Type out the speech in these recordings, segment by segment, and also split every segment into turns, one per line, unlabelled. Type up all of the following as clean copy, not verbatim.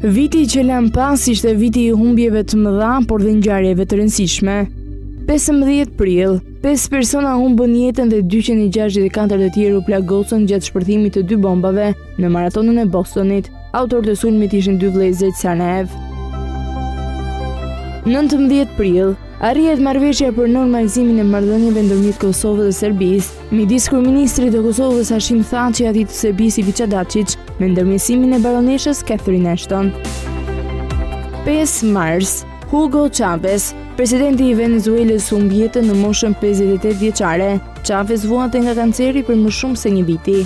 Viti që lëm pas ishte viti I humbjeve të mëdha, por dhe ngjarjeve të rëndësishme. 15 prill, 5 persona humbën jetën dhe 264 të tjerë u plagosën gjatë shpërthimit të 2 bombave në maratonën e Bostonit. Autor të sulmit ishin 2 vëllezërit Sarnaev. 19 prill, arrihet marrëveshja për normalizimin e marrëdhënieve ndërmjet Kosovës dhe Serbisë, midis kryeministrit të Kosovës Hashim Thaçi dhe atit të Serbisë Ivica Dačić, me ndërmjetësimin e baroneshës Catherine Ashton. 5 mars, Hugo Chavez, presidenti I Venezuelës humb jetën në moshën 58 vjeçare. Chavez vuante nga kanceri për më shumë se 1 viti.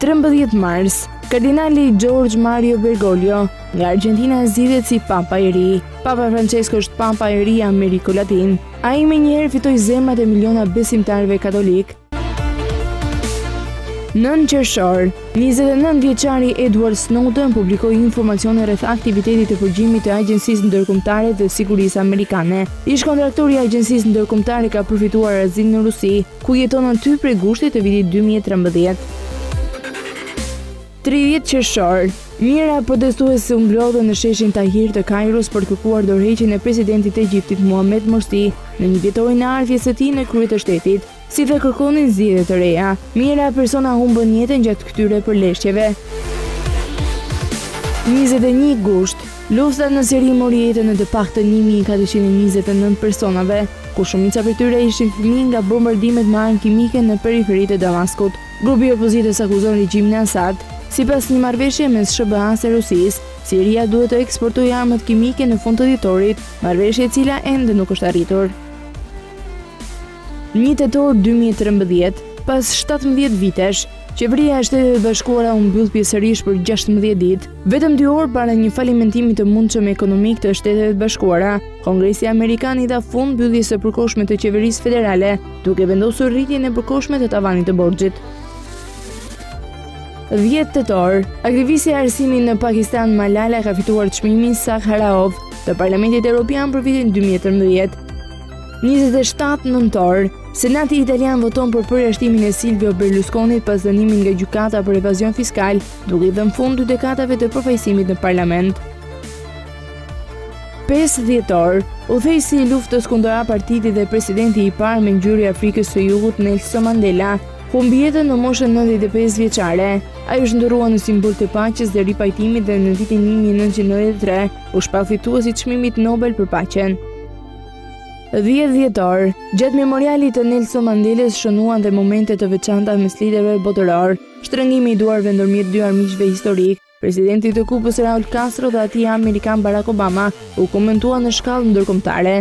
13 mars, kardinali George Mario Bergoglio nga Argentina zgjidhet si Papa I ri. Papa Francesco është Papa I ri Ameriko Latin. Ai më njëherë fitoi zemrat e miliona besimtarëve katolik. 9 qershor, 29 vjeçari Edward Snowden publikoi informacione rreth aktivitetit të përgjimit të Agjencisë Ndërkombëtare të Sigurisë Amerikane. Ish kontraktori I Agjencisë Ndërkombëtare ka përfituar azil në Rusi, ku jeton aty prej gushtit të vitit 2013. 30 qershor, mijëra protestuese u mblodhen në sheshin Tahrir të Kairus për kërkuar dorëheqjen e presidentit të Egjiptit Mohamed Morsi në një vjetorin e ardhjes së tij në krye të shtetit. Si dhe kërkonin zgjedhje të reja, mijëra persona humbën jetën gjatë këtyre përleshjeve. 21 gusht, lufta në Siri mori jetën në të paktën 1429 personave, ku shumica prej tyre ishin fëmijë nga bombardimet me armë kimike në periferitë e Damaskut. Grupi I opozitës akuzon regjimin e Assad. Sipas një marrëveshje mes SBA-s dhe Rusisë, Siria duhet të eksportojë armët kimike në fund të dhjetorit, marrëveshje e cila ende nuk është arritur. 1 tetor 2013, pas 17 vitesh, qeveria e Shtetit të Bashkuara u mbyll pjesërisht për 16 ditë, vetëm 2 orë para një falimentimi të mundshëm ekonomik të Shtetit të Bashkuara. Kongresi Amerikan I dha fund mbylljes së përkohshme të qeverisë federale, duke vendosur rritjen e përkohshme të tavanit të borxhit. 10 tetor, aktivisti I arsimit në Pakistan Malala ka fituar çmimin Sakharov të Parlamentit Evropian për vitin 2013. 27 nëntor, Senati Italian voton për përjashtimin e Silvio Berlusconit pas dënimit nga gjykata për evazion fiskal, duke I dhënë fund 2 dekadave të përfaqësimit në parlament. 5 dhjetor, udhëheqësi I luftës kundër apartheidit dhe presidenti I parë me ngjyrë Afrikës së Jugut Nelson Mandela humbi jetën në moshën 95 vjeçare. Ai është ndëruar në simbol të paqes dhe ripajtimit dhe në vitin 1993 u shpall fituesi I çmimit Nobel për paqen. 10 dhjetor, gjatë memorialit të Nelson Mandelës shënuan dhe momente të veçanta mes liderëve botëror, shtrëngimi I duarve ndërmjet 2 armiqve historik, presidenti të Kubës Raul Castro dhe atij amerikan Barack Obama u komentua në shkallë ndërkombëtare.